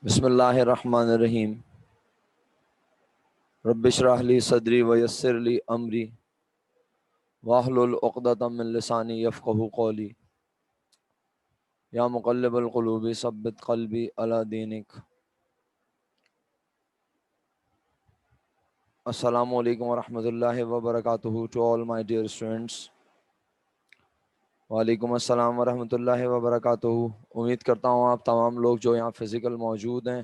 بسم اللہ الرحمن الرحیم۔ رب اشرح لی صدری ویسر لی امری واحلل عقدۃ من لسانی یفقہوا قولی۔ یا مقلب القلوب ثبت قلبی علی دینک۔ السلام علیکم ورحمۃ اللہ وبرکاتہ to all my dear students. وعلیکم السلام ورحمۃ اللہ وبرکاتہ۔ امید کرتا ہوں آپ تمام لوگ جو یہاں فزیکل موجود ہیں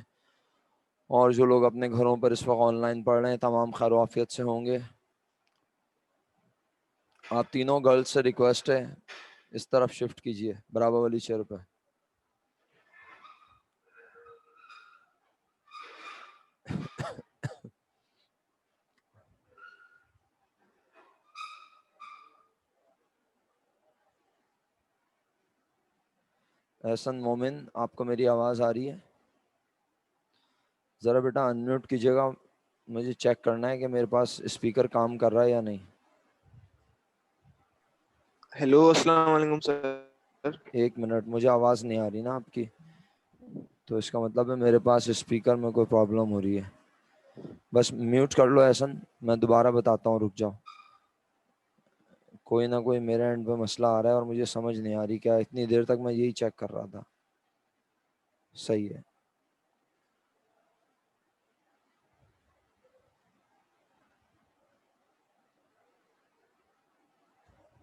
اور جو لوگ اپنے گھروں پر اس وقت آن لائن پڑھ رہے ہیں تمام خیر و عافیت سے ہوں گے۔ آپ تینوں گرلز سے ریکویسٹ ہے اس طرف شفٹ کیجئے برابر والی چیئر پہ۔ احسن مومن، آپ کو میری آواز آ رہی ہے؟ ذرا بیٹا انمیوٹ کیجیے گا، مجھے چیک کرنا ہے کہ میرے پاس اسپیکر کام کر رہا ہے یا نہیں۔ ہیلو، السلام علیکم سر۔ ایک منٹ، مجھے آواز نہیں آ رہی نا آپ کی، تو اس کا مطلب ہے میرے پاس اسپیکر میں کوئی پرابلم ہو رہی ہے۔ بس میوٹ کر لو احسن، میں دوبارہ بتاتا ہوں، رک جاؤ۔ کوئی نہ کوئی میرے اینڈ پہ مسئلہ آ رہا ہے اور مجھے سمجھ نہیں آ رہی کیا، اتنی دیر تک میں یہی چیک کر رہا تھا۔ صحیح ہے،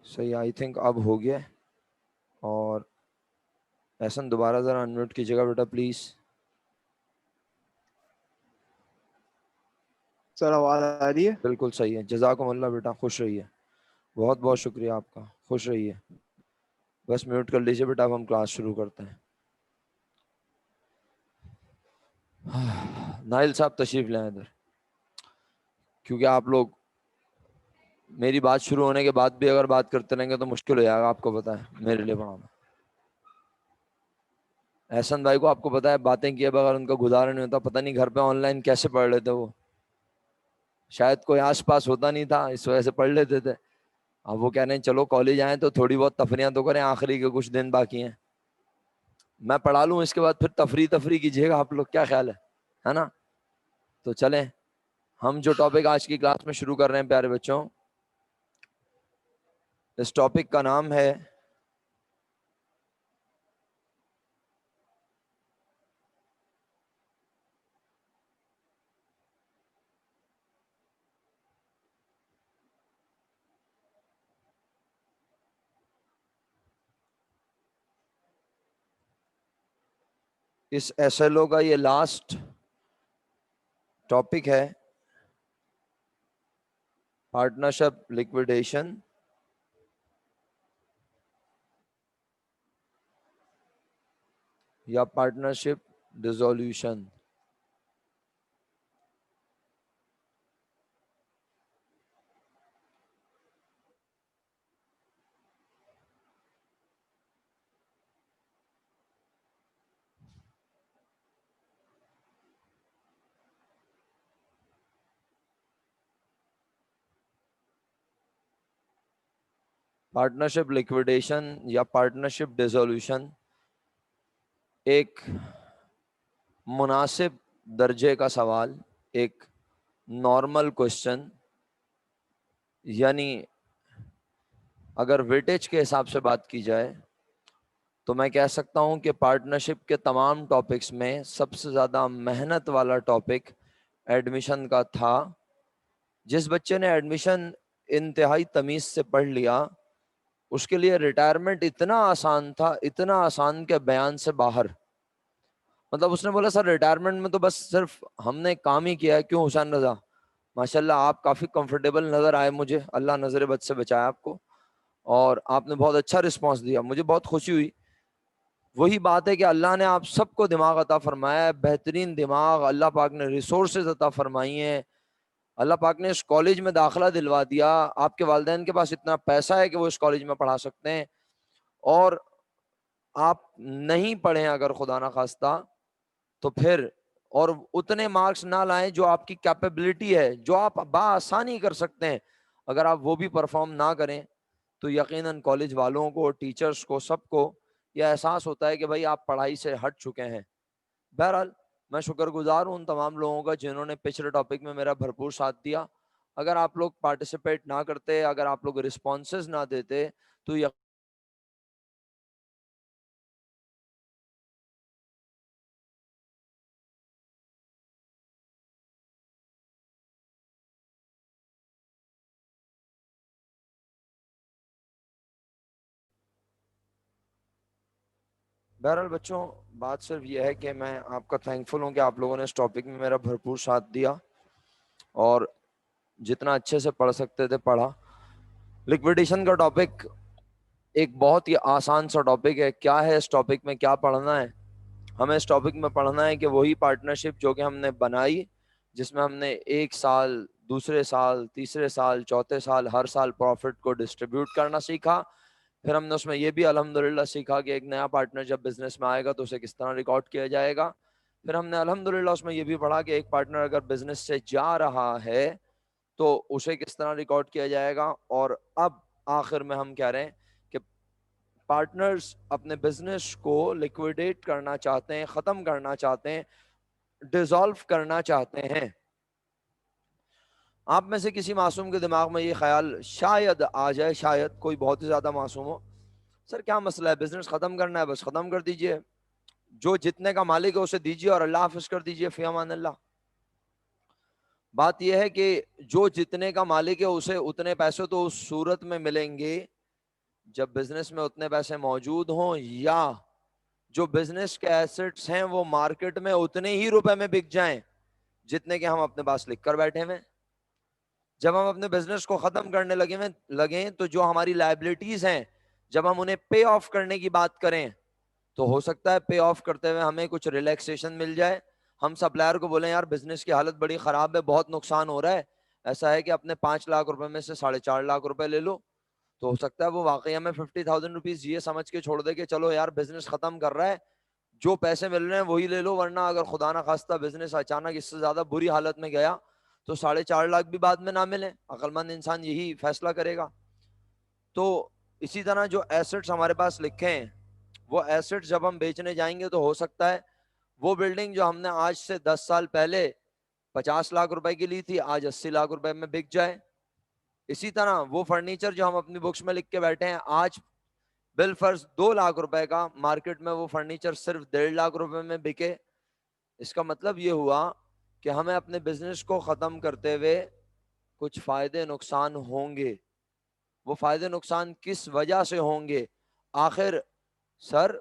صحیح، آئی تھنک اب ہو گیا۔ اور احسن دوبارہ ذرا انمیوٹ کیجیے گا بیٹا پلیز۔ سر آواز آ رہی ہے؟ بالکل صحیح ہے، جزاکم اللہ بیٹا، خوش رہیے، بہت بہت شکریہ آپ کا، خوش رہیے۔ بس میوٹ کر لیجیے بیٹا، اب ہم کلاس شروع کرتے ہیں۔ نائل صاحب تشریف لیں ادھر، کیونکہ آپ لوگ میری بات شروع ہونے کے بعد بھی اگر بات کرتے رہیں گے تو مشکل ہو جائے گا، آپ کو پتہ ہے میرے لیے پڑھانا۔ احسن بھائی کو آپ کو پتہ ہے باتیں کیے بغیر ان کا گزارا نہیں ہوتا، پتہ نہیں گھر پہ آن لائن کیسے پڑھ لیتے وہ، شاید کوئی آس پاس ہوتا نہیں تھا اس وجہ سے پڑھ لیتے تھے۔ اب وہ کہہ رہے ہیں چلو کالج آئیں تو تھوڑی بہت تفریحاں تو کریں، آخری کے کچھ دن باقی ہیں، میں پڑھا لوں اس کے بعد پھر تفریح کیجیے گا آپ لوگ، کیا خیال ہے نا؟ تو چلیں ہم جو ٹاپک آج کی کلاس میں شروع کر رہے ہیں پیارے بچوں، اس ٹاپک کا نام ہے اس ایس ایل او کا یہ لاسٹ ٹاپک ہے، پارٹنرشپ لیکویڈیشن یا پارٹنرشپ ڈیزولوشن۔ پارٹنرشپ لیکویڈیشن یا پارٹنرشپ ڈیزولوشن ایک مناسب درجے کا سوال، ایک نارمل کوشچن، یعنی اگر ویٹیج کے حساب سے بات کی جائے تو میں کہہ سکتا ہوں کہ پارٹنرشپ کے تمام ٹاپکس میں سب سے زیادہ محنت والا ٹاپک ایڈمیشن کا تھا۔ جس بچے نے ایڈمیشن انتہائی تمیز سے پڑھ لیا اس کے لیے ریٹائرمنٹ اتنا آسان تھا، اتنا آسان کہ بیان سے باہر۔ مطلب اس نے بولا سر ریٹائرمنٹ میں تو بس صرف ہم نے کام ہی کیا ہے۔ کیوں حسین رضا، ماشاءاللہ آپ کافی کمفرٹیبل نظر آئے مجھے، اللہ نظر بد سے بچایا آپ کو، اور آپ نے بہت اچھا رسپانس دیا، مجھے بہت خوشی ہوئی۔ وہی بات ہے کہ اللہ نے آپ سب کو دماغ عطا فرمایا ہے، بہترین دماغ، اللہ پاک نے ریسورسز عطا فرمائی ہیں، اللہ پاک نے اس کالج میں داخلہ دلوا دیا، آپ کے والدین کے پاس اتنا پیسہ ہے کہ وہ اس کالج میں پڑھا سکتے ہیں، اور آپ نہیں پڑھیں اگر خدا نہ خواستہ تو پھر اور اتنے مارکس نہ لائیں جو آپ کی کیپیبلٹی ہے، جو آپ بآسانی کر سکتے ہیں، اگر آپ وہ بھی پرفارم نہ کریں تو یقیناً کالج والوں کو، ٹیچرز کو، سب کو یہ احساس ہوتا ہے کہ بھائی آپ پڑھائی سے ہٹ چکے ہیں۔ بہرحال میں شکر گزار ہوں ان تمام لوگوں کا جنہوں نے پچھلے ٹاپک میں میرا بھرپور ساتھ دیا. اگر آپ لوگ پارٹیسپیٹ نہ کرتے، اگر آپ لوگ رسپانسز نہ دیتے تو بہرحال بچوں، بات صرف یہ ہے کہ میں آپ کا تھینکفل ہوں کہ آپ لوگوں نے اس ٹاپک میں میرا بھرپور ساتھ دیا اور جتنا اچھے سے پڑھ سکتے تھے پڑھا. لکویڈیشن کا ٹاپک ایک بہت ہی آسان سا ٹاپک ہے. کیا ہے اس ٹاپک میں کیا پڑھنا ہے؟ ہمیں اس ٹاپک میں پڑھنا ہے کہ وہی پارٹنرشپ جو کہ ہم نے بنائی، جس میں ہم نے ایک سال، دوسرے سال، تیسرے سال، چوتھے سال ہر سال پروفٹ کو ڈسٹریبیوٹ کرنا سیکھا. پھر ہم نے اس میں یہ بھی الحمدللہ سیکھا کہ ایک نیا پارٹنر جب بزنس میں آئے گا تو اسے کس طرح ریکارڈ کیا جائے گا. پھر ہم نے الحمدللہ اس میں یہ بھی پڑھا کہ ایک پارٹنر اگر بزنس سے جا رہا ہے تو اسے کس طرح ریکارڈ کیا جائے گا. اور اب آخر میں ہم کہہ رہے ہیں کہ پارٹنرز اپنے بزنس کو لیکویڈیٹ کرنا چاہتے ہیں، ختم کرنا چاہتے ہیں، ڈیزالو کرنا چاہتے ہیں. آپ میں سے کسی معصوم کے دماغ میں یہ خیال شاید آ جائے، شاید کوئی بہت ہی زیادہ معصوم ہو، سر کیا مسئلہ ہے، بزنس ختم کرنا ہے، بس ختم کر دیجئے، جو جتنے کا مالک ہے اسے دیجئے اور اللہ حافظ کر دیجئے، فی امان اللہ. بات یہ ہے کہ جو جتنے کا مالک ہے اسے اتنے پیسے تو اس صورت میں ملیں گے جب بزنس میں اتنے پیسے موجود ہوں، یا جو بزنس کے ایسٹس ہیں وہ مارکیٹ میں اتنے ہی روپے میں بک جائیں جتنے کے ہم اپنے پاس لکھ کر بیٹھے ہیں. جب ہم اپنے بزنس کو ختم کرنے لگیں تو جو ہماری لائبلٹیز ہیں جب ہم انہیں پے آف کرنے کی بات کریں تو ہو سکتا ہے پے آف کرتے ہوئے ہمیں کچھ ریلیکسیشن مل جائے. ہم سپلائر کو بولیں یار بزنس کی حالت بڑی خراب ہے، بہت نقصان ہو رہا ہے، ایسا ہے کہ اپنے 5 لاکھ روپے میں سے 4.5 لاکھ روپے لے لو. تو ہو سکتا ہے وہ واقعی ہمیں 50,000 روپیز یہ سمجھ کے چھوڑ دے کہ چلو یار بزنس ختم کر رہا ہے، جو پیسے مل رہے ہیں وہی لے لو، ورنہ اگر خدا نہ خواستہ بزنس اچانک اس سے زیادہ بری حالت میں گیا تو 4.5 لاکھ بھی بعد میں نہ ملیں. عقل مند انسان یہی فیصلہ کرے گا. تو اسی طرح جو ایسٹس ہمارے پاس لکھے ہیں وہ ایسٹس جب ہم بیچنے جائیں گے تو ہو سکتا ہے وہ بلڈنگ جو ہم نے آج سے 10 سال پہلے 50 لاکھ روپے کی لی تھی آج 80 لاکھ روپے میں بک جائے. اسی طرح وہ فرنیچر جو ہم اپنی بکس میں لکھ کے بیٹھے ہیں آج بالفرض 2 لاکھ روپے کا، مارکیٹ میں وہ فرنیچر صرف 1.5 لاکھ روپے میں بکے. اس کا مطلب یہ ہوا کہ ہمیں اپنے بزنس کو ختم کرتے ہوئے کچھ فائدے نقصان ہوں گے. وہ فائدے نقصان کس وجہ سے ہوں گے؟ آخر سر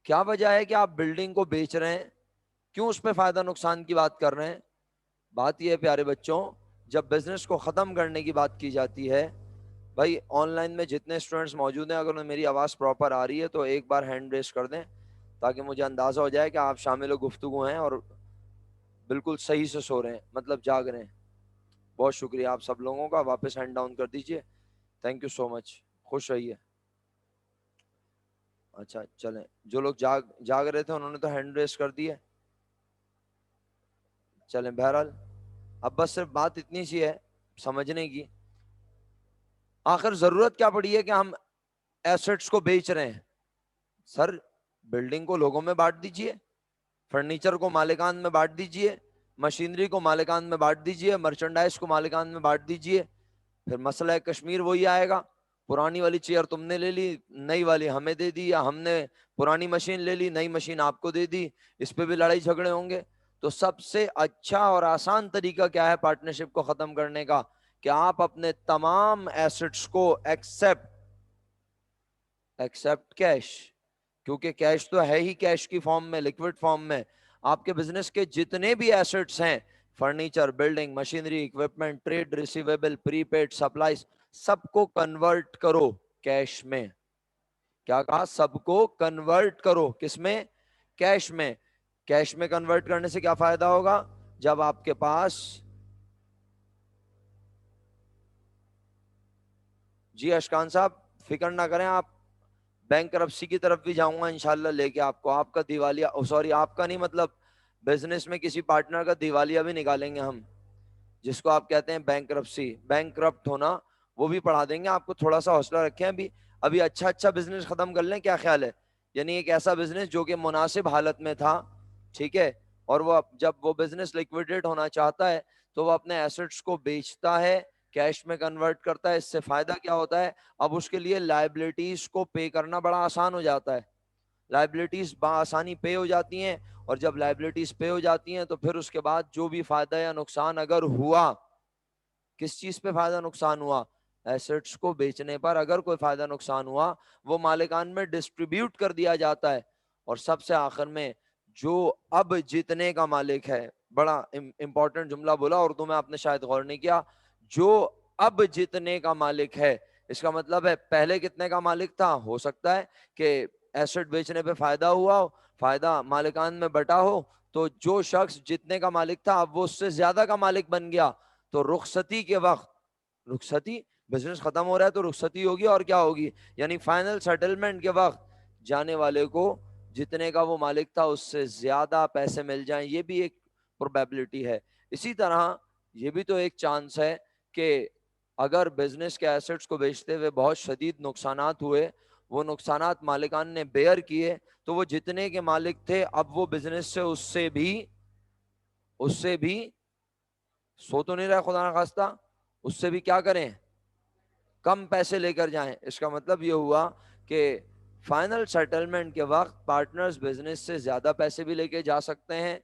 کیا وجہ ہے کہ آپ بلڈنگ کو بیچ رہے ہیں، کیوں اس پہ فائدہ نقصان کی بات کر رہے ہیں؟ بات یہ ہے پیارے بچوں، جب بزنس کو ختم کرنے کی بات کی جاتی ہے، بھائی آن لائن میں جتنے اسٹوڈنٹس موجود ہیں اگر میری آواز پراپر آ رہی ہے تو ایک بار ہینڈ ریس کر دیں تاکہ مجھے اندازہ ہو جائے کہ آپ شامل گفتگو ہیں اور بالکل صحیح سے سو رہے ہیں، مطلب جاگ رہے ہیں. بہت شکریہ آپ سب لوگوں کا. واپس ہینڈ ڈاؤن کر دیجئے. تھینک یو سو مچ. خوش رہیے. اچھا چلیں، جو لوگ جاگ رہے تھے انہوں نے تو ہینڈ ریس کر دی ہے. چلیں بہرحال اب بس صرف بات اتنی سی ہے سمجھنے کی، آخر ضرورت کیا پڑی ہے کہ ہم ایسٹس کو بیچ رہے ہیں؟ سر بلڈنگ کو لوگوں میں بانٹ دیجئے، فرنیچر کو مالکان میں بانٹ دیجئے، مشینری کو مالکان میں بانٹ دیجئے، مرچنڈائز کو مالکان میں بانٹ دیجئے. پھر مسئلہ کشمیر وہی آئے گا، پرانی والی چیئر تم نے لے لی، نئی والی ہمیں دے دی، یا ہم نے پرانی مشین لے لی نئی مشین آپ کو دے دی، اس پہ بھی لڑائی جھگڑے ہوں گے. تو سب سے اچھا اور آسان طریقہ کیا ہے پارٹنرشپ کو ختم کرنے کا؟ کہ آپ اپنے تمام ایسٹس کو ایکسپٹ کیش، کیونکہ کیش تو ہے ہی کیش کی فارم میں، لیکوڈ فارم میں. آپ کے بزنس کے جتنے بھی ایسٹس ہیں، furniture, building, machinery, equipment, trade receivable, prepaid, supplies, سب کو کنورٹ کرو کیش میں. کیا کہا؟ سب کو کنورٹ کرو کس میں؟ کیش میں. کیش میں کنورٹ کرنے سے کیا فائدہ ہوگا؟ جب آپ کے پاس، جی اشکان صاحب فکر نہ کریں، آپ بینک کرپسی کی طرف بھی جاؤں گا انشاءاللہ لے کے آپ کو. آپ کا دیوالیہ، سوری آپ کا نہیں، مطلب بزنس میں کسی پارٹنر کا دیوالیہ بھی نکالیں گے ہم، جس کو آپ کہتے ہیں بینک کرپسی، بینک کرپٹ ہونا، وہ بھی پڑھا دیں گے آپ کو. تھوڑا سا حوصلہ رکھیں، ابھی اچھا بزنس ختم کر لیں. کیا خیال ہے؟ یعنی ایک ایسا بزنس جو کہ مناسب حالت میں تھا، ٹھیک ہے، اور وہ جب وہ بزنس لیکویڈیٹ ہونا چاہتا ہے تو وہ اپنے ایسٹس کو بیچتا ہے، کیش میں کنورٹ کرتا ہے. اس سے فائدہ کیا ہوتا ہے؟ اب اس کے لیے لائبلٹیز کو پے کرنا بڑا آسان ہو جاتا ہے. لائبلٹیز بآسانی پے ہو جاتی ہیں، اور جب لائبلٹیز پے ہو جاتی ہیں تو پھر اس کے بعد جو بھی فائدہ یا نقصان اگر ہوا، کس چیز پہ فائدہ نقصان ہوا؟ ایسٹس کو بیچنے پر اگر کوئی فائدہ نقصان ہوا وہ مالکان میں ڈسٹریبیوٹ کر دیا جاتا ہے. اور سب سے آخر میں جو اب جتنے کا مالک ہے، بڑا امپورٹنٹ جملہ بولا اردو میں، آپ نے شاید غور نہیں کیا، جو اب جتنے کا مالک ہے، اس کا مطلب ہے پہلے کتنے کا مالک تھا؟ ہو سکتا ہے کہ ایسٹ بیچنے پہ فائدہ ہوا ہو، فائدہ مالکان میں بٹا ہو، تو جو شخص جتنے کا مالک تھا اب وہ اس سے زیادہ کا مالک بن گیا. تو رخصتی کے وقت، رخصتی، بزنس ختم ہو رہا ہے تو رخصتی ہوگی، اور کیا ہوگی؟ یعنی فائنل سیٹلمنٹ کے وقت جانے والے کو جتنے کا وہ مالک تھا اس سے زیادہ پیسے مل جائیں. یہ بھی ایک پروبیبلٹی ہے. اسی طرح یہ بھی تو ایک چانس ہے کہ اگر بزنس کے ایسٹس کو بیچتے ہوئے بہت شدید نقصانات ہوئے، وہ نقصانات مالکان نے بیئر کیے، تو وہ جتنے کے مالک تھے اب وہ بزنس سے اس سے بھی سو تو نہیں رہا خدا نخواستہ، اس سے بھی کیا کریں؟ کم پیسے لے کر جائیں. اس کا مطلب یہ ہوا کہ فائنل سیٹلمنٹ کے وقت پارٹنرز بزنس سے زیادہ پیسے بھی لے کے جا سکتے ہیں،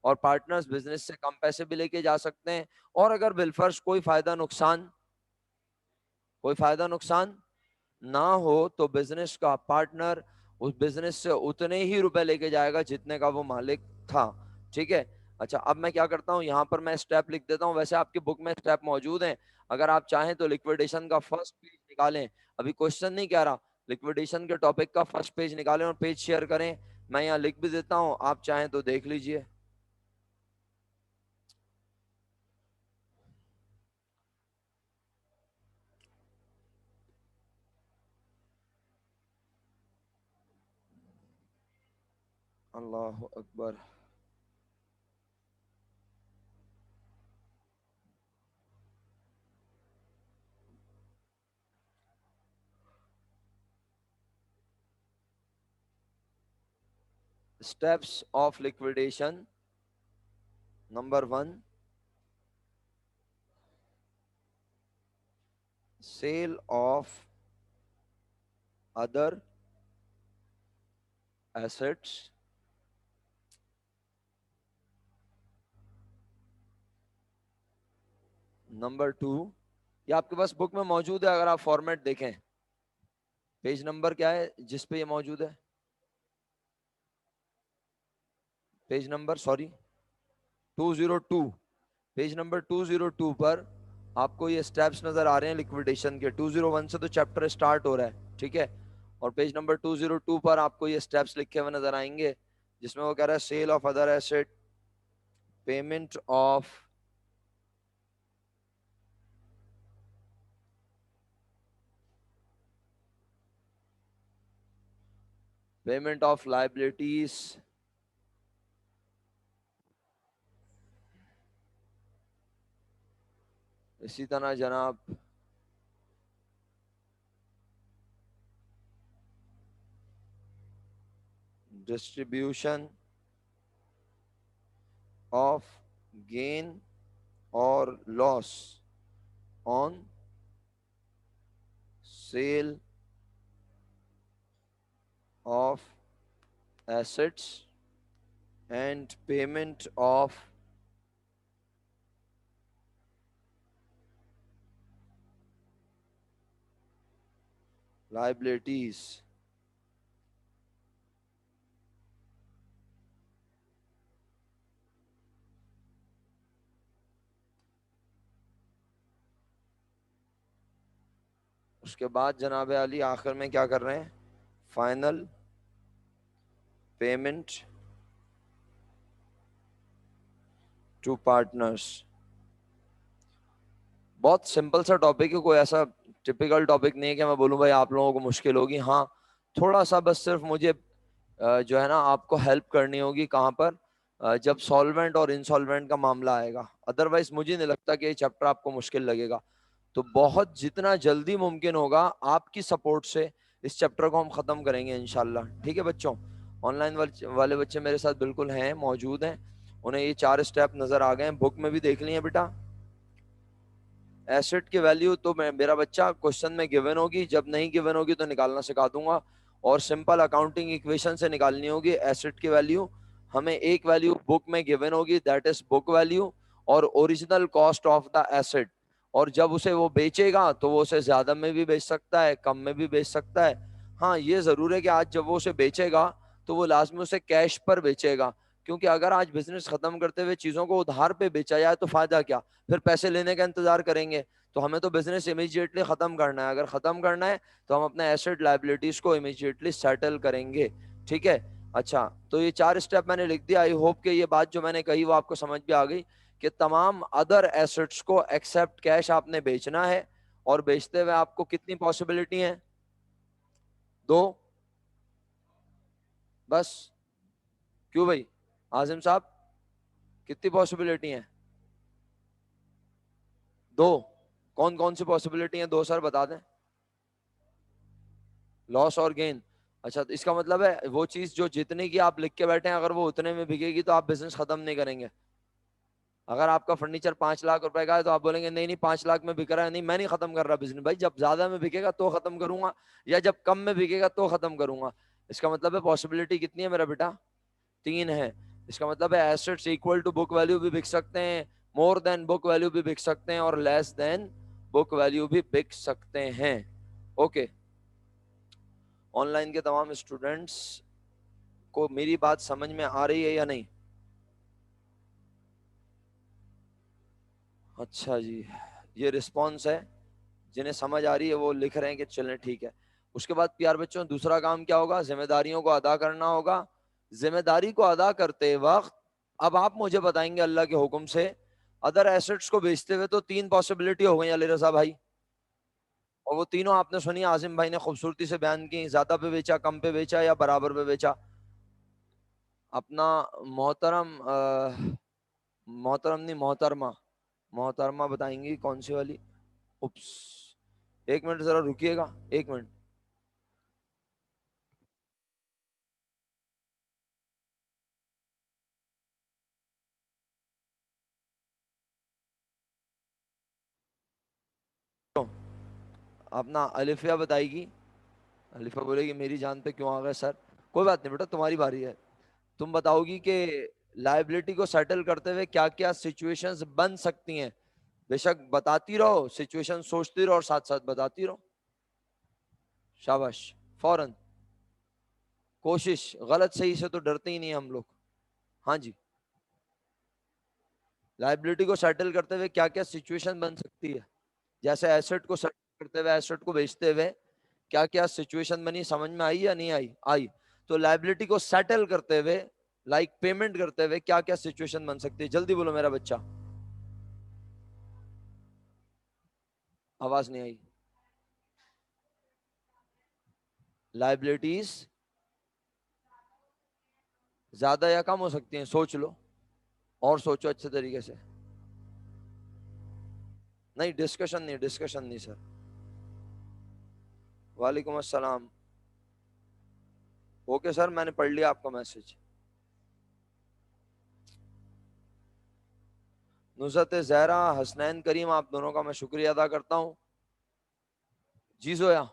اور پارٹنرز بزنس سے کم پیسے بھی لے کے جا سکتے ہیں. اور اگر بالفرض کوئی فائدہ نقصان نہ ہو تو بزنس کا پارٹنر اس بزنس سے اتنے ہی روپے لے کے جائے گا جتنے کا وہ مالک تھا. ٹھیک ہے؟ اچھا، اب میں کیا کرتا ہوں، یہاں پر میں اسٹیپ لکھ دیتا ہوں. ویسے آپ کی بک میں اسٹیپ موجود ہیں، اگر آپ چاہیں تو لکویڈیشن کا فرسٹ پیج نکالیں. ابھی کوشچن نہیں کہہ رہا، لکویڈیشن کے ٹاپک کا فرسٹ پیج نکالیں اور پیج شیئر کریں. میں یہاں لکھ بھی دیتا ہوں، آپ چاہیں تو دیکھ لیجئے. اللہ اکبر. Steps of liquidation. Number 1، sale of other assets. Number 2، یہ آپ کے پاس بک میں موجود ہے، اگر آپ فارمیٹ دیکھیں پیج نمبر کیا ہے جس پہ یہ موجود ہے؟ Page number 202. پیج نمبر 202 پر آپ کو یہ سٹیپس نظر آ رہے ہیں لکویڈیشن کے. 201 سے تو چیپٹر سٹارٹ ہو رہا ہے، ٹھیک ہے؟ اور پیج نمبر 202 پر آپ کو یہ سٹیپس لکھے ہوئے نظر آئیں گے، جس میں وہ کہہ رہا ہے sale of other asset, payment of liabilities, اسی طرح جناب ڈسٹریبیوشن آف گین اور loss on sale of assets and payment of liabilities. اس کے بعد جناب علی آخر میں کیا کر رہے ہیں؟ Final payment to partners. بہت سمپل سا ٹاپک ہے، کوئی ایسا ٹپیکل ٹاپک نہیں ہے کہ میں بولوں بھائی آپ لوگوں کو مشکل ہوگی. ہاں تھوڑا سا بس صرف مجھے جو ہے نا آپ کو ہیلپ کرنی ہوگی. کہاں پر؟ جب سالوینٹ اور انسالوینٹ کا معاملہ آئے گا. ادروائز مجھے نہیں لگتا کہ یہ چیپٹر آپ کو مشکل لگے گا. تو بہت جتنا جلدی ممکن ہوگا آپ کی سپورٹ سے اس چیپٹر کو ہم ختم کریں گے انشاءاللہ. ٹھیک ہے بچوں؟ آن لائن والے بچے میرے ساتھ بالکل ہیں، موجود ہیں، انہیں یہ 4 اسٹیپ نظر آ گئے ہیں, بک میں بھی دیکھ لیے بیٹا. ایسٹ کی ویلیو تو میرا بچہ کوشچن میں گیون ہوگی, جب نہیں گیون ہوگی تو نکالنا سکھا دوں گا, اور سمپل اکاؤنٹنگ ایکویشن سے نکالنی ہوگی ایسٹ کی ویلیو. ہمیں ایک ویلیو بک میں گیون ہوگی, دیٹ از بک ویلیو, اور original cost of the asset. اور جب اسے وہ بیچے گا تو وہ اسے زیادہ میں بھی بیچ سکتا ہے, کم میں بھی بیچ سکتا ہے. ہاں یہ ضرور ہے کہ آج جب وہ اسے بیچے گا تو وہ لازمی اسے کیش پر بیچے گا, کیونکہ اگر آج بزنس ختم کرتے ہوئے چیزوں کو ادھار پہ بیچا جائے تو فائدہ کیا, پھر پیسے لینے کا انتظار کریں گے. تو ہمیں تو بزنس امیجیٹلی ختم کرنا ہے, اگر ختم کرنا ہے تو ہم اپنے ایسٹ لائبلٹیز کو امیجیٹلی سیٹل کریں گے. ٹھیک ہے, اچھا تو یہ 4 اسٹیپ میں نے لکھ دیا. آئی ہوپ کہ یہ بات جو میں نے کہی وہ آپ کو سمجھ بھی آ گئی کہ تمام ادر ایسٹس کو ایکسپٹ کیش آپ نے بیچنا ہے, اور بیچتے ہوئے آپ کو کتنی پاسبلٹی ہیں؟ 2 بس. کیوں بھائی عاظم صاحب کتنی پاسبلٹی ہیں؟ 2. کون کون سی پاسبلٹی ہیں 2 سر بتا دیں. لاس اور گین. اچھا تو اس کا مطلب ہے وہ چیز جو جتنے کی آپ لکھ کے بیٹھے ہیں اگر وہ اتنے میں بکے گی تو آپ بزنس ختم نہیں کریں گے. اگر آپ کا فرنیچر 5 لاکھ روپے کا ہے تو آپ بولیں گے نہیں نہیں 5 لاکھ میں بک رہا ہے, نہیں میں نہیں ختم کر رہا بزنس. بھائی جب زیادہ میں بکے گا تو ختم کروں گا, یا جب کم میں بکے گا تو ختم کروں گا. اس کا مطلب ہے پاسبلٹی کتنی ہے میرا بیٹا؟ 3 ہے. اس کا مطلب ہے assets equal to book value بھی بک سکتے ہیں, مور دین بک ویلیو بھی بک سکتے ہیں, اور لیس دین بک ویلیو بھی بک سکتے ہیں. اوکے. آن لائن کے تمام اسٹوڈنٹس کو میری بات سمجھ میں آ رہی ہے یا نہیں؟ اچھا جی, یہ رسپانس ہے. جنہیں سمجھ آ رہی ہے وہ لکھ رہے ہیں کہ چلیں ٹھیک ہے. اس کے بعد پیار بچوں دوسرا کام کیا ہوگا؟ ذمہ داریوں کو ادا کرنا ہوگا. ذمہ داری کو ادا کرتے وقت اب آپ مجھے بتائیں گے اللہ کے حکم سے ادر ایسٹس کو بیچتے ہوئے تو 3 پاسبلٹی ہو گئی علی رضا بھائی, اور وہ تینوں آپ نے سنی, عاظم بھائی نے خوبصورتی سے بیان کی. زیادہ پہ بیچا, کم پہ بیچا, یا برابر پہ بیچا. اپنا محترم محترم نہیں محترمہ, محترمہ بتائیں گی کون سی والی. اپس, 1 منٹ ذرا رکیے گا, 1 منٹ. اپنا الفیہ بتائے گی. الفیہ بولے گی میری جان پہ کیوں آ گئے سر. کوئی بات نہیں بیٹا تمہاری باری ہے. تم بتاؤ گی کہ لائبلٹی کو سیٹل کرتے ہوئے کیا کیا سچویشنز بن سکتی ہیں. بے شک بتاتی رہو, سچویشن سوچتی رہو اور ساتھ ساتھ بتاتی رہو. شاباش, فوراً کوشش. غلط صحیح سے تو ڈرتے ہی نہیں ہم لوگ. ہاں جی, لائبلٹی کو سیٹل کرتے ہوئے کیا کیا سچویشن بن سکتی ہے. جیسے ایسٹ کو سیٹل کرتے ہوئے, ایسٹ کو بیچتے ہوئے کیا کیا سچویشن بنی, سمجھ میں آئی یا نہیں آئی؟ آئی. تو لائبلٹی کو سیٹل کرتے ہوئے لائک پیمنٹ کرتے ہوئے کیا کیا سچویشن بن سکتی ہے؟ جلدی بولو میرا بچہ. آواز نہیں آئی. لائبلٹیز زیادہ یا کم ہو سکتی ہیں؟ سوچ لو اور سوچو اچھے طریقے سے. نہیں ڈسکشن نہیں, ڈسکشن نہیں سر. وعلیکم السلام. اوکے سر میں نے پڑھ لیا آپ کا میسج. نصرت زہرا, حسنین کریم, آپ دونوں کا میں شکریہ ادا کرتا ہوں. جی زویا,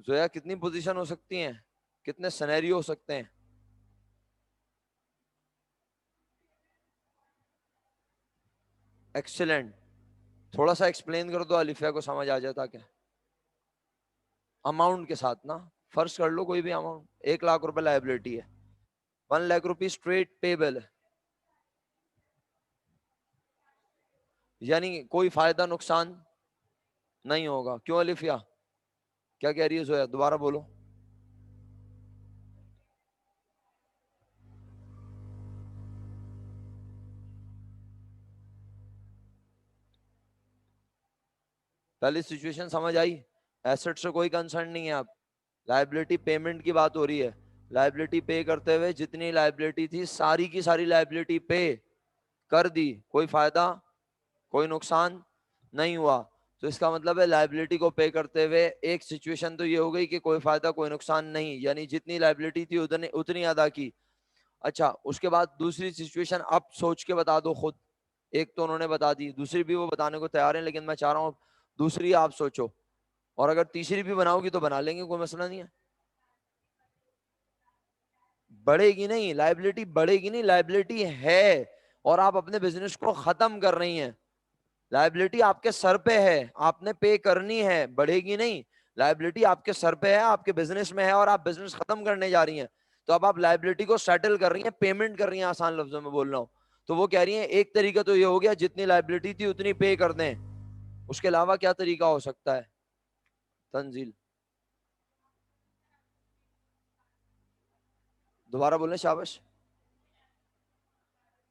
زویا کتنی پوزیشن ہو سکتی ہیں, کتنے سینیریو ہو سکتے ہیں؟ ایکسیلنٹ. تھوڑا سا ایکسپلین کر دو, الفیہ کو سمجھ آ جاتا کیا. اماؤنٹ کے ساتھ نا, فرض کر لو کوئی بھی اماؤنٹ, 1 لاکھ روپے لائبلٹی ہے, 1 لاکھ روپی اسٹریٹ پیبل ہے, یعنی کوئی فائدہ نقصان نہیں ہوگا. کیوں الفیہ, کیا کہہ رہی ہے زویا؟ دوبارہ بولو. پہلی سچویشن سمجھ آئی؟ ایسٹ سے کوئی کنسرن نہیں ہے. آپ لائبلٹی پیمنٹ کی بات ہو رہی ہے. لائبلٹی پے کرتے ہوئے جتنی لائبلٹی تھی ساری کی ساری لائبلٹی پے کر دی, کوئی فائدہ کوئی نقصان نہیں ہوا. تو اس کا مطلب ہے لائبلٹی کو پے کرتے ہوئے ایک سچویشن تو یہ ہو گئی کہ کوئی فائدہ کوئی نقصان نہیں، یعنی جتنی لائبلٹی تھی اتنی ادا کی. اچھا اس کے بعد دوسری سچویشن اب سوچ کے بتا دو خود. ایک تو انہوں نے بتا دی، دوسری بھی وہ بتانے کو تیار ہیں، لیکن میں چاہ رہا ہوں دوسری آپ سوچو، اور اگر تیسری بھی بناؤ گی تو بنا لیں گے، کوئی مسئلہ نہیں ہے. بڑھے گی نہیں لائبلٹی، بڑھے گی نہیں، لائبلٹی ہے اور آپ اپنے بزنس کو ختم کر رہی ہیں. لائبلٹی آپ کے سر پہ ہے، آپ نے پے کرنی ہے، بڑھے گی نہیں. لائبلٹی آپ کے سر پہ ہے، آپ کے بزنس میں ہے اور آپ بزنس ختم کرنے جا رہی ہیں. تو اب آپ لائبلٹی کو سیٹل کر رہی ہیں، پیمنٹ کر رہی ہیں، آسان لفظوں میں بول رہا ہوں. تو وہ کہہ رہی ہیں ایک طریقہ تو یہ ہو گیا جتنی لائبلٹی تھی اتنی پے کر دیں، اس کے علاوہ کیا طریقہ ہو سکتا ہے؟ تنزیل. دوبارہ بولیں شابش.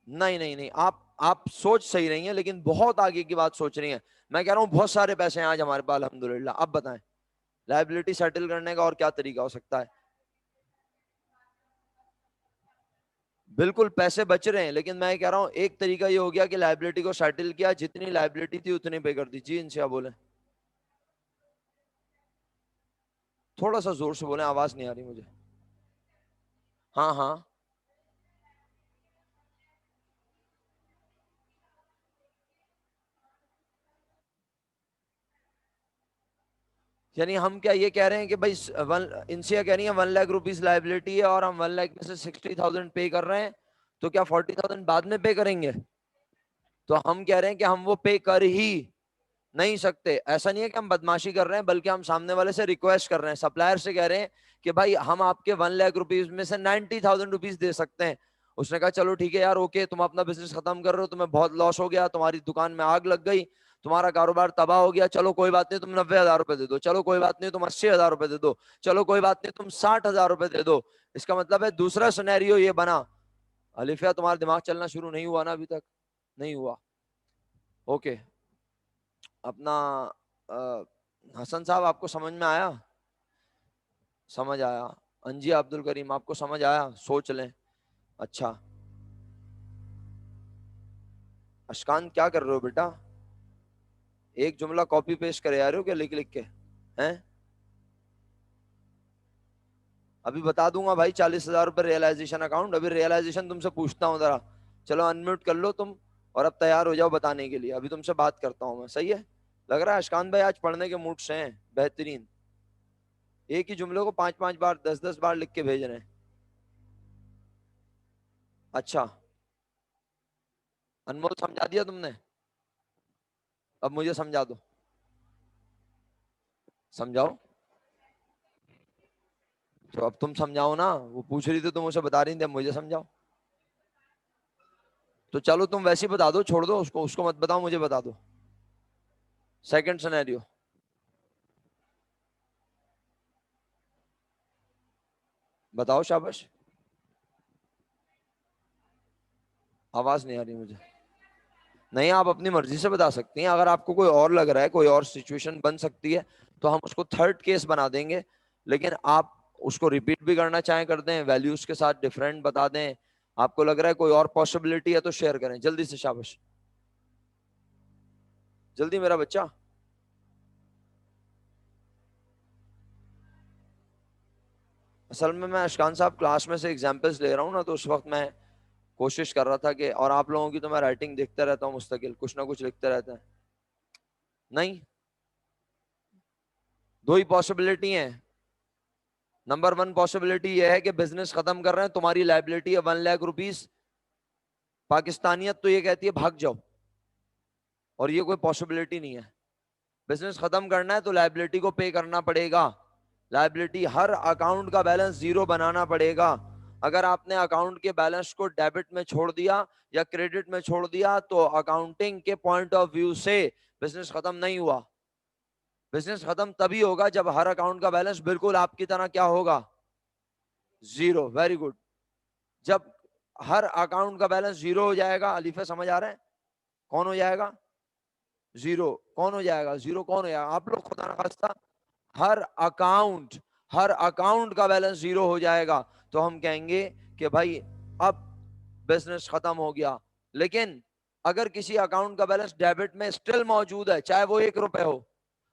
نہیں نہیں نہیں، آپ سوچ صحیح رہی ہیں لیکن بہت آگے کی بات سوچ رہی ہیں. میں کہہ رہا ہوں بہت سارے پیسے ہیں آج ہمارے پاس الحمدللہ. اب بتائیں لائبلٹی سیٹل کرنے کا اور کیا طریقہ ہو سکتا ہے؟ بالکل پیسے بچ رہے ہیں، لیکن میں کہہ رہا ہوں ایک طریقہ یہ ہو گیا کہ لائبلٹی کو سیٹل کیا، جتنی لائبلٹی تھی اتنی پے کر دی. جی انشاء بولیں، تھوڑا سا زور سے بولیں، آواز نہیں آ رہی مجھے. ہاں ہاں. یعنی ہم کیا یہ کہہ رہے ہیں کہ بھائی انسیا کہہ رہی ہیں 1,00,000 روپیز لائبلٹی ہے اور ہم 1,00,000 میں سے 60,000 پے کر رہے ہیں، تو کیا 40,000 بعد میں پے کریں گے؟ تو ہم کہہ رہے ہیں کہ ہم وہ پے کر ہی نہیں سکتے. ایسا نہیں ہے کہ ہم بدماشی کر رہے ہیں، بلکہ ہم سامنے والے سے ریکویسٹ کر رہے ہیں، سپلائر سے کہہ رہے ہیں کہ بھائی ہم آپ کے 1,00,000 روپیز میں سے 90,000 روپیز دے سکتے ہیں. اس نے کہا چلو ٹھیک ہے یار، اوکے، تم اپنا بزنس ختم کر رہے ہو، تمہیں بہت لاس ہو گیا، تمہاری دکان میں آگ لگ گئی، تمہارا کاروبار تباہ ہو گیا، چلو کوئی بات نہیں، تم 90,000 روپے دے دو، چلو کوئی بات نہیں، تم 80,000 روپے دے دو، چلو کوئی بات نہیں، تم 60,000 روپے دے دو. اس کا مطلب ہے دوسرا سینیریو یہ بنا. الفیا تمہارا دماغ چلنا شروع نہیں ہوا نا ابھی تک؟ نہیں ہوا. اوکے. اپنا حسن صاحب آپ کو سمجھ میں آیا؟ سمجھ آیا. انجی عبد الکریم آپ کو سمجھ آیا؟ سوچ لیں. اچھا اشکان کیا کر رہے ہو بیٹا؟ ایک جملہ کاپی پیسٹ کرے آ رہے ہو کیا لکھ لکھ کے ہیں؟ ابھی بتا دوں گا بھائی 40,000 روپے ریئلائزیشن اکاؤنٹ. ابھی ریئلائزیشن تم سے پوچھتا ہوں ذرا، چلو انمیوٹ کر لو تم اور اب تیار ہو جاؤ بتانے کے لیے. ابھی تم سے بات کرتا ہوں میں، صحیح ہے؟ لگ رہا ہے اشکان بھائی آج پڑھنے کے موڈ سے ہیں، بہترین. ایک ہی جملے کو 5-5 بار 10-10 بار لکھ کے بھیج رہے ہیں. اچھا انمول سمجھا دیا تم نے؟ اب مجھے سمجھا دو. سمجھاؤ. تو اب تم سمجھاؤ نا، وہ پوچھ رہی تھی تم اسے بتا رہی تھی، اب مجھے سمجھاؤ. تو چلو تم ویسے ہی بتا دو، چھوڑ دو اس کو مت بتاؤ، مجھے بتا دو. Second scenario. بتاؤ شابش. آواز نہیں آ رہی مجھے. نہیں آپ اپنی مرضی سے بتا سکتی ہیں، اگر آپ کو کوئی اور لگ رہا ہے کوئی اور سچویشن بن سکتی ہے تو ہم اس کو تھرڈ کیس بنا دیں گے، لیکن آپ اس کو ریپیٹ بھی کرنا چاہیں کر دیں، ویلیوز کے ساتھ ڈفرینٹ بتا دیں. آپ کو لگ رہا ہے کوئی اور پاسبلٹی ہے تو شیئر کریں جلدی سے. شابش جلدی میرا بچہ. اصل میں اشکان صاحب کلاس میں سے ایگزامپلس لے رہا ہوں نا، تو اس وقت میں کوشش کر رہا تھا کہ، اور آپ لوگوں کی تو میں رائٹنگ دیکھتا رہتا ہوں مستقل، کچھ نہ کچھ لکھتے رہتے ہیں. نہیں، دو ہی پاسبلٹی ہیں. نمبر 1 پاسبلٹی یہ ہے کہ بزنس ختم کر رہے ہیں، تمہاری لائبلٹی ہے 1,00,000 روپیز. پاکستانیت تو یہ کہتی ہے بھاگ جاؤ، اور یہ کوئی پاسبلٹی نہیں ہے. بزنس ختم کرنا ہے تو لائبلٹی کو پے کرنا پڑے گا. لائبلٹی ہر اکاؤنٹ کا بیلنس زیرو بنانا پڑے گا. اگر آپ نے اکاؤنٹ کے بیلنس کو ڈیبٹ میں چھوڑ دیا یا کریڈٹ میں چھوڑ دیا تو اکاؤنٹنگ کے پوائنٹ آف ویو سے بزنس ختم نہیں ہوا. بزنس ختم تبھی ہوگا جب ہر اکاؤنٹ کا بیلنس بالکل آپ کی طرح کیا ہوگا؟ زیرو. Very good. جب ہر اکاؤنٹ کا بیلنس زیرو ہو جائے گا، الفا سمجھ آ رہا ہے؟ کون ہو جائے گا؟ زیرو. کون ہو جائے گا؟ زیرو. کون ہو جائے گا؟ آپ لوگ. خدا نخواستہ ہر اکاؤنٹ کا بیلنس زیرو ہو جائے گا تو ہم کہیں گے کہ بھائی اب بزنس ختم ہو گیا. لیکن اگر کسی اکاؤنٹ کا بیلنس ڈیبٹ میں اسٹل موجود ہے چاہے وہ 1 روپے ہو,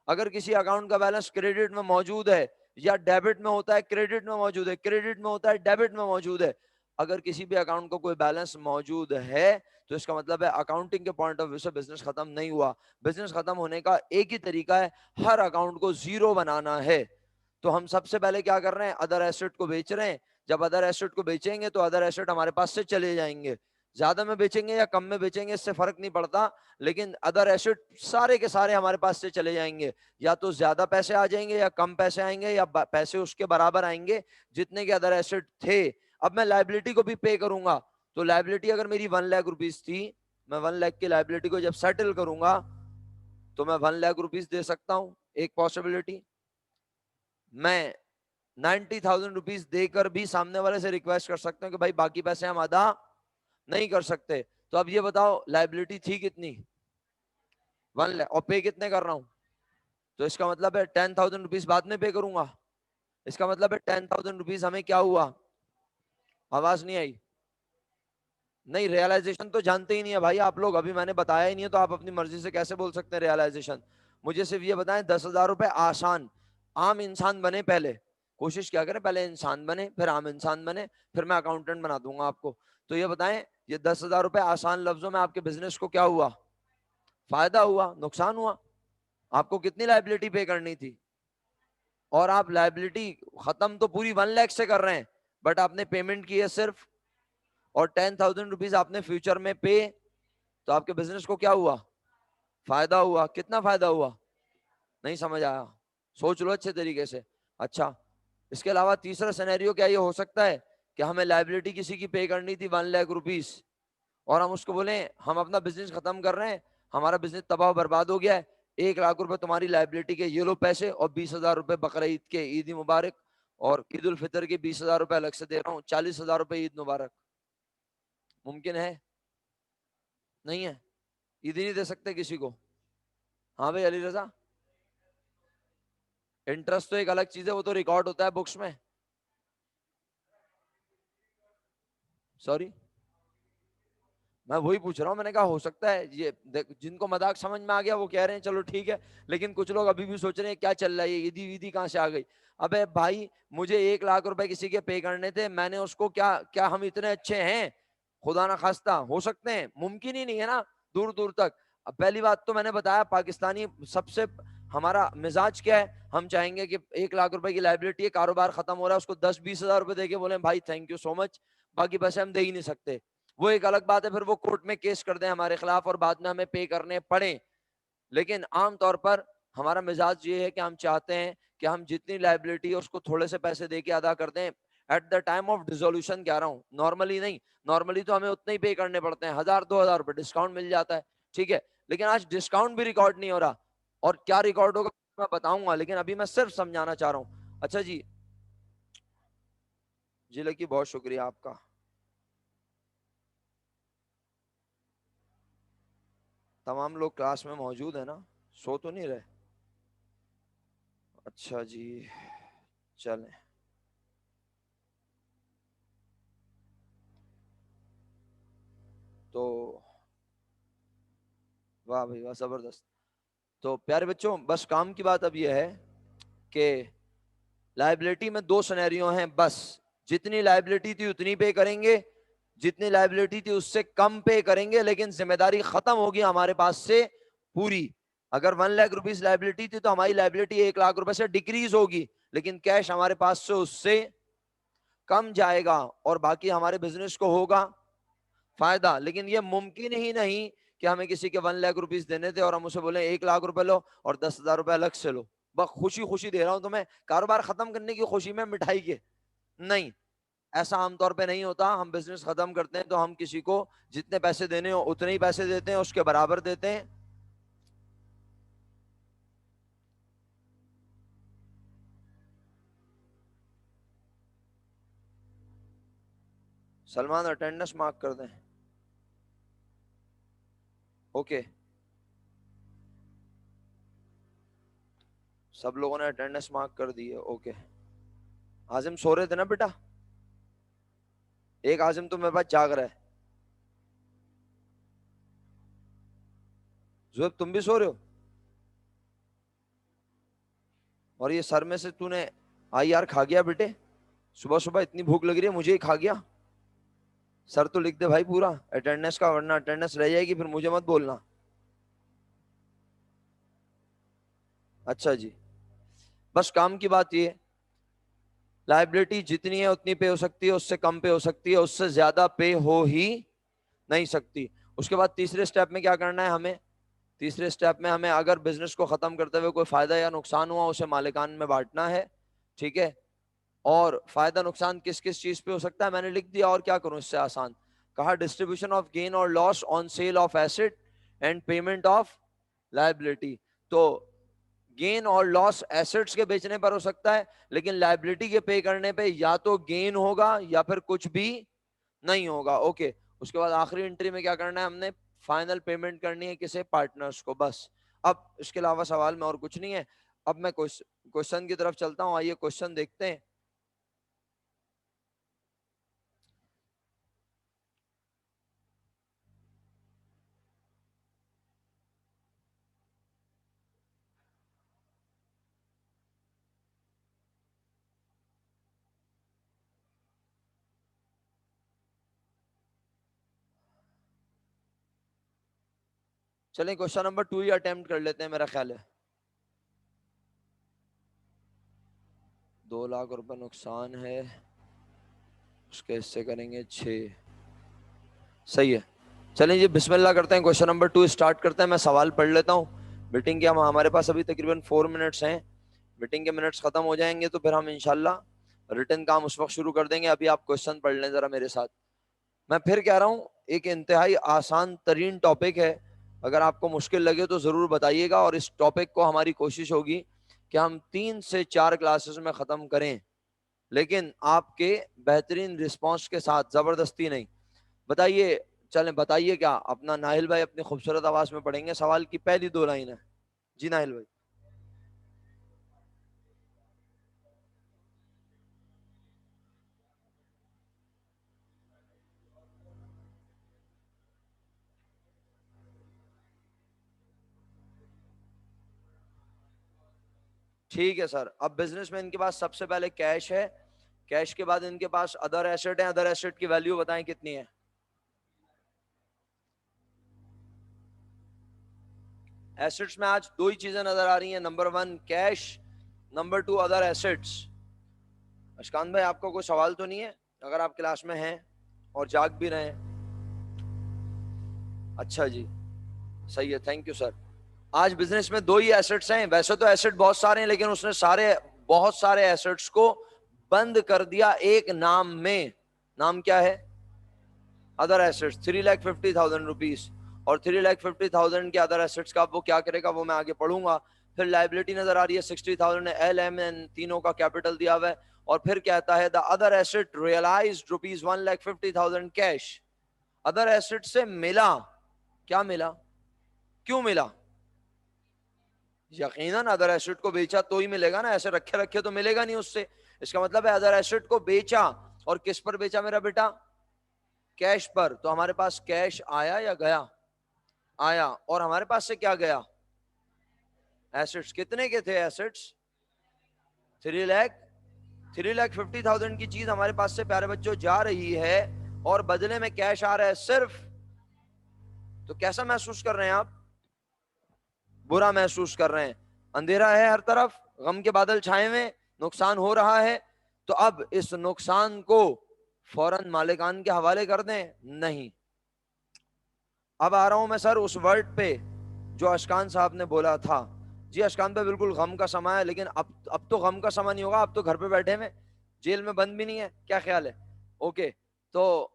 اگر کسی اکاؤنٹ کا بیلنس کریڈٹ میں موجود ہے, یا ڈیبٹ میں ہوتا ہے کریڈٹ میں موجود ہے, کریڈٹ میں ہوتا ہے ڈیبٹ میں موجود ہے, اگر کسی بھی اکاؤنٹ کو کوئی بیلنس موجود ہے تو اس کا مطلب ہے اکاؤنٹنگ کے پوائنٹ آف ویو سے بزنس ختم نہیں ہوا. بزنس ختم ہونے کا ایک ہی طریقہ ہے, ہر اکاؤنٹ کو زیرو بنانا ہے. تو ہم سب سے پہلے کیا کر رہے ہیں, ادر ایسٹ کو بیچ رہے ہیں. جب ادر ایسٹ کو بیچیں گے تو ادر ایسٹ ہمارے پاس سے چلے جائیں گے. زیادہ میں بیچیں گے یا کم میں بیچیں گے اس سے فرق نہیں پڑتا, لیکن ادر ایسٹ سارے کے سارے ہمارے پاس سے چلے جائیں گے. یا تو زیادہ پیسے آ جائیں گے یا کم پیسے آئیں گے, یا پیسے اس کے برابر آئیں گے جتنے کے ادر ایسٹ تھے. اب میں لائبلٹی کو بھی پے کروں گا, تو لائبلٹی اگر میری 1 لاکھ روپیز تھی, میں 1 لاکھ کی لائبلٹی کو جب سیٹل کروں گا تو میں 1 لاکھ روپیز دے سکتا ہوں. ایک پاسبلٹی, میں 90,000 روپیز دے کر بھی سامنے والے سے ریکویسٹ کر سکتا ہوں کہ بھائی باقی پیسے ہم ادا نہیں کر سکتے. تو اب یہ بتاؤ لائبلٹی تھی کتنی, 1 لاکھ, اور پے کتنے کر رہا ہوں. تو اس کا مطلب ہے 10,000 روپیز بعد میں پے کروں گا. اس کا مطلب ہے 10,000 روپیز ہمیں کیا ہوا, آواز نہیں آئی, نہیں ریئلائزیشن تو جانتے ہی نہیں ہے بھائی آپ لوگ, ابھی میں نے بتایا ہی نہیں ہے تو آپ اپنی مرضی سے کیسے بول سکتے ہیں ریئلائزیشن. مجھے صرف یہ بتائیں 10,000 روپے آسان, عام انسان بنے, پہلے کوشش کیا کریں پہلے انسان بنے پھر عام انسان بنے, پھر میں اکاؤنٹنٹ بنا دوں گا آپ کو. تو یہ بتائیں یہ 10,000 روپے آسان لفظوں میں آپ کے بزنس کو کیا ہوا, فائدہ ہوا, نقصان ہوا. آپ کو کتنی لائبلٹی پے کرنی تھی, اور آپ لائبلٹی ختم تو پوری 1 لاکھ سے کر رہے ہیں, بٹ آپ نے پیمنٹ کی ہے صرف, اور 10,000 روپیز آپ نے فیوچر میں پے, تو آپ کے بزنس کو کیا ہوا, فائدہ ہوا. کتنا فائدہ ہوا, نہیں سمجھ آیا, سوچ لو اچھے طریقے سے. اچھا, اس کے علاوہ تیسرا سینیریو کیا یہ ہو سکتا ہے کہ ہمیں لائبلٹی کسی کی پے کرنی تھی 1 لاکھ روپیز, اور ہم اس کو بولیں ہم اپنا بزنس ختم کر رہے ہیں, ہمارا بزنس تباہ و برباد ہو گیا ہے, 1 لاکھ روپے تمہاری لائبلٹی کے یہ لو پیسے, اور 20,000 روپے بقرعید کے, عید مبارک, اور عید الفطر کے 20,000 روپے الگ سے دے رہا ہوں, 40,000 روپے عید مبارک. ممکن ہے, نہیں ہے, عید ہی نہیں دے سکتے کسی کو. ہاں بھائی علی رضا, انٹرسٹ تو ایک الگ چیز ہے, وہ تو ریکارڈ ہوتا ہے بکس میں. سوری, میں وہی پوچھ رہا ہوں, میں نے کہا ہو سکتا ہے یہ جن کو مذاق سمجھ میں آ گیا وہ کہہ رہے ہیں چلو ٹھیک ہے, لیکن کچھ لوگ ابھی بھی سوچ رہے ہیں کیا چل رہا ہے, یہ عیدی ویدی کہاں سے آ گئی. ابے بھائی مجھے 1 لاکھ روپے کسی کے پے کرنے تھے, میں نے اس کو کیا ہم اتنے اچھے ہیں, خدا نہ خواستہ ہو سکتے ہیں, ممکن ہی نہیں ہے نا دور دور تک. اب پہلی بات تو میں نے بتایا پاکستانی سب سے ہمارا مزاج کیا ہے, ہم چاہیں گے کہ 1 لاکھ روپے کی لائبلٹی ہے, کاروبار ختم ہو رہا ہے, اس کو 10-20,000 روپے دے کے بولیں بھائی تھینک یو سو مچ, باقی پیسے ہم دے ہی نہیں سکتے. وہ ایک الگ بات ہے, پھر وہ کورٹ میں کیس کر دیں ہمارے خلاف اور بعد میں ہمیں پے کرنے پڑیں. لیکن عام طور پر ہمارا مزاج یہ ہے کہ ہم چاہتے ہیں کہ ہم جتنی لائبلٹی ہے اس کو تھوڑے سے پیسے دے کے ادا کر دیں at the time of dissolution. کہہ رہا ہوں نارملی نہیں, نارملی تو ہمیں اتنے ہی پے کرنے پڑتے ہیں, 1,000-2,000 روپے ڈسکاؤنٹ مل جاتا ہے, ٹھیک ہے. لیکن آج ڈسکاؤنٹ بھی ریکارڈ نہیں ہو رہا, اور کیا ریکارڈ ہوگا میں بتاؤں گا, لیکن ابھی میں صرف سمجھانا چاہ رہا ہوں. اچھا جی لکی, بہت شکریہ آپ کا. تمام لوگ کلاس میں موجود ہیں نا, سو تو نہیں رہے. اچھا جی چلیں, تو واہ بھائی واہ, زبردست. تو پیارے بچوں بس کام کی بات اب یہ ہے کہ لائبلٹی میں 2 سینیریو ہیں بس, جتنی لائبلٹی تھی اتنی پے کریں گے, جتنی لائبلٹی تھی اس سے کم پے کریں گے, لیکن ذمہ داری ختم ہوگی ہمارے پاس سے پوری. اگر 1 لاکھ روپیز لائبلٹی تھی تو ہماری لائبلٹی 1 لاکھ روپے سے ڈیکریز ہوگی, لیکن کیش ہمارے پاس سے اس سے کم جائے گا, اور باقی ہمارے بزنس کو ہوگا فائدہ. لیکن یہ ممکن ہی نہیں کہ ہمیں کسی کے 1 لاکھ روپیز دینے تھے اور ہم اسے بولیں 1 لاکھ روپے لو اور 10,000 روپے الگ سے لو, بس خوشی خوشی دے رہا ہوں تمہیں, کاروبار ختم کرنے کی خوشی میں مٹھائی کے. نہیں, ایسا عام طور پہ نہیں ہوتا. ہم بزنس ختم کرتے ہیں تو ہم کسی کو جتنے پیسے دینے ہو اتنے ہی پیسے دیتے ہیں, اس کے برابر دیتے ہیں. سلمان اٹینڈنس مارک کر دیں, اوکے. سب لوگوں نے اٹینڈنس مارک کر دی ہے, اوکے. عاظم سو رہے تھے نا بیٹا, ایک عاظم تو میرے پاس جاگ رہا ہے. زہیب تم بھی سو رہے ہو؟ اور یہ سر میں سے تو نے آئی آر کھا گیا بیٹے؟ صبح صبح اتنی بھوک لگ رہی ہے، مجھے ہی کھا گیا؟ سر تو لکھ دے بھائی پورا اٹینڈنس کا، ورنہ اٹینڈنس رہ جائے گی پھر مجھے مت بولنا۔ اچھا جی، بس کام کی بات یہ، لائبلٹی جتنی ہے اتنی پے ہو سکتی ہے، اس سے کم پے ہو سکتی ہے، اس سے زیادہ پے ہو ہی نہیں سکتی۔ اس کے بعد تیسرے سٹیپ میں کیا کرنا ہے ہمیں؟ تیسرے سٹیپ میں ہمیں اگر بزنس کو ختم کرتے ہوئے کوئی فائدہ یا نقصان ہوا، اسے مالکان میں بانٹنا ہے، ٹھیک ہے؟ اور فائدہ نقصان کس کس چیز پہ ہو سکتا ہے میں نے لکھ دیا، اور کیا کروں اس سے آسان؟ کہا ڈسٹریبیوشن آف گین اور loss on sale of asset and payment of liability. تو گین اور لاس ایسٹس کے بیچنے پر ہو سکتا ہے، لیکن لائبلٹی کے پے کرنے پہ یا تو گین ہوگا یا پھر کچھ بھی نہیں ہوگا۔ اوکے، اس کے بعد آخری انٹری میں کیا کرنا ہے ہم نے؟ فائنل پیمنٹ کرنی ہے کسے؟ پارٹنرز کو، بس۔ اب اس کے علاوہ سوال میں اور کچھ نہیں ہے۔ اب میں کوشچن کی طرف چلتا ہوں، آئیے کوشچن دیکھتے ہیں۔ چلیں کوشچن نمبر 2 ہی اٹیمپٹ کر لیتے ہیں، میرا خیال ہے۔ 2,00,000 روپے نقصان ہے، اس کے حصے کریں گے 6۔ صحیح ہے، چلیں جی بسم اللہ کرتے ہیں، کوشچن نمبر 2 اسٹارٹ کرتے ہیں۔ میں سوال پڑھ لیتا ہوں میٹنگ کے، ہمارے پاس ابھی تقریباً 4 منٹس ہیں، میٹنگ کے منٹس ختم ہو جائیں گے تو پھر ہم انشاءاللہ ریٹن کام اس وقت شروع کر دیں گے۔ ابھی آپ کوشچن پڑھ لیں ذرا میرے ساتھ۔ میں پھر کہہ رہا ہوں، ایک انتہائی آسان ترین ٹاپک ہے، اگر آپ کو مشکل لگے تو ضرور بتائیے گا، اور اس ٹاپک کو ہماری کوشش ہوگی کہ ہم 3 سے 4 کلاسز میں ختم کریں، لیکن آپ کے بہترین رسپانس کے ساتھ، زبردستی نہیں۔ بتائیے، چلیں بتائیے، کیا اپنا ناہل بھائی اپنی خوبصورت آواز میں پڑھیں گے؟ سوال کی پہلی 2 لائن ہے جی ناہل بھائی۔ ٹھیک ہے سر، اب بزنس میں ان کے پاس سب سے پہلے کیش ہے، کیش کے بعد ان کے پاس ادر ایسٹ ہیں، ادر ایسٹ کی ویلیو بتائیں کتنی ہے؟ ایسٹس میں آج 2 ہی چیزیں نظر آ رہی ہیں، number 1 cash, number 2 other assets. Ashkan بھائی آپ کو کوئی سوال تو نہیں ہے اگر آپ کلاس میں ہیں اور جاگ بھی رہے ہیں؟ اچھا جی، صحیح ہے، تھینک یو سر۔ آج بزنس میں 2 ہی ایسٹس ہیں، ویسے تو ایسٹ بہت سارے ہیں، لیکن اس نے بہت سارے ایسٹس کو بند کر دیا ایک نام میں۔ نام کیا ہے؟ ادر ایسٹس، 3,50,000 روپیز، اور 3,50,000 کے ادر ایسٹس کا وہ کیا کرے گا وہ میں آگے پڑھوں گا۔ پھر لائبلٹی نظر آ رہی ہے 60,000، ایل ایم این تینوں کا کیپٹل دیا ہوا ہے، اور پھر کہتا ہے the other asset realised rupees 1,50,000 cash. Other asset سے ملا، کیا ملا؟ کیوں ملا؟ یقیناً ادر ایسٹ کو بیچا تو ہی ملے گا نا، ایسے رکھے رکھے تو ملے گا نہیں اس سے۔ اس کا مطلب ہے ادر ایسٹ کو بیچا، اور کس پر بیچا میرا بیٹا؟ کیش پر۔ تو ہمارے پاس کیش آیا یا گیا؟ آیا، اور ہمارے پاس سے کیا گیا؟ ایسٹس۔ کتنے کے تھے ایسٹس؟ 3,50,000 کی چیز ہمارے پاس سے پیارے بچوں جا رہی ہے، اور بدلے میں کیش آ رہا ہے صرف۔ تو کیسا محسوس کر رہے ہیں آپ؟ برا محسوس کر رہے ہیں، اندھیرا ہے ہر طرف، غم کے بادل چھائے ہوئے، نقصان ہو رہا ہے۔ تو اب اس نقصان کو فوراً مالکان کے حوالے کر دیں؟ نہیں۔ اب آ رہا ہوں میں سر اس ورڈ پہ جو اشکان صاحب نے بولا تھا۔ جی اشکان پہ بالکل غم کا سما ہے، لیکن اب تو غم کا سما نہیں ہوگا، اب تو گھر پہ بیٹھے میں، جیل میں بند بھی نہیں ہے، کیا خیال ہے؟ اوکے، تو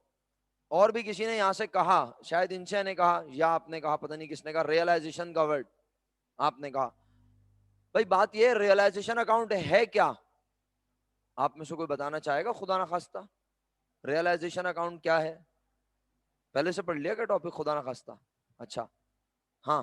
اور بھی کسی نے یہاں سے کہا، شاید انشا نے کہا یا آپ نے کہا، پتہ نہیں کس نے کہا، ریئلائزیشن کا ورڈ آپ نے کہا۔ بھائی بات یہ ریئلائزیشن اکاؤنٹ ہے کیا؟ آپ میں سے کوئی بتانا چاہے گا خدا نخواستہ ریئلائزیشن اکاؤنٹ کیا ہے؟ پہلے سے پڑھ لیا کیا ٹاپک خدا نخواستہ؟ اچھا ہاں،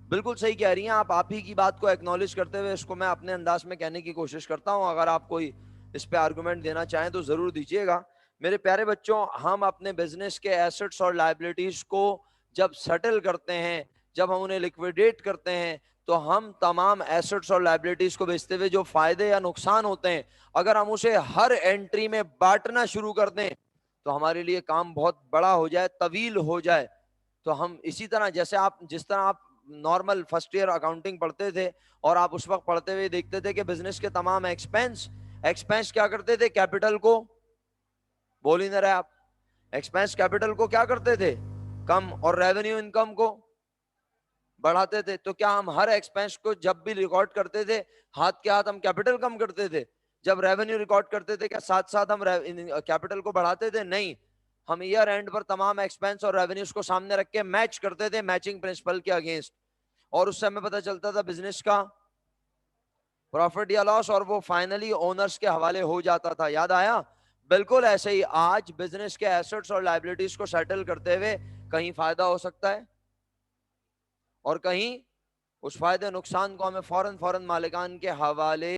بالکل صحیح کہہ رہی ہیں آپ ہی کی بات کو ایکنالج کرتے ہوئے اس کو میں اپنے انداز میں کہنے کی کوشش کرتا ہوں۔ اگر آپ کوئی اس پہ آرگومنٹ دینا چاہیں تو ضرور دیجیے گا، میرے پیارے بچوں، ہم اپنے بزنس کے ایسٹس اور لائبلٹیز کو جب سیٹل کرتے ہیں، جب ہم انہیں لیکویڈیٹ کرتے ہیں، تو ہم تمام ایسٹس اور لائبلٹیز کو بیچتے ہوئے جو فائدے یا نقصان ہوتے ہیں، اگر ہم اسے ہر انٹری میں بانٹنا شروع کر دیں تو ہمارے لیے کام بہت بڑا ہو جائے، طویل ہو جائے. تو ہم اسی طرح جس طرح آپ نارمل فرسٹ ایئر اکاؤنٹنگ پڑھتے تھے اور آپ اس وقت پڑھتے ہوئے دیکھتے تھے کہ بزنس کے تمام ایکسپینس کیا کرتے تھے؟ کیپٹل کو، بول ہی نہ رہے آپ، ایکسپینس کیپٹل کو کیا کرتے تھے؟ کم، اور ریونیو انکم کو بڑھاتے تھے. تو کیا ہم ہر ایکسپینس کو جب بھی ریکارڈ کرتے تھے ہاتھ کے ہاتھ ہم کیپٹل کم کرتے تھے؟ جب ریونیو ریکارڈ کرتے تھے کیا ساتھ ساتھ ہم کیپٹل کو بڑھاتے تھے؟ نہیں، ہم ایئر اینڈ پر تمام ایکسپینس اور ریونیوز کو سامنے رکھ کے میچ کرتے تھے میچنگ پرنسپل کے اگینسٹ، اور اس سے ہمیں پتہ چلتا تھا بزنس کا پروفٹ یا لاس، اور وہ فائنلی اونرز کے حوالے ہو جاتا تھا. یاد آیا؟ بالکل ایسے ہی آج بزنس کے ایسٹس اور لائبلٹیز کو سیٹل کرتے ہوئے کہیں فائدہ ہو سکتا ہے اور کہیں اس فائدے نقصان کو ہمیں فوراً مالکان کے حوالے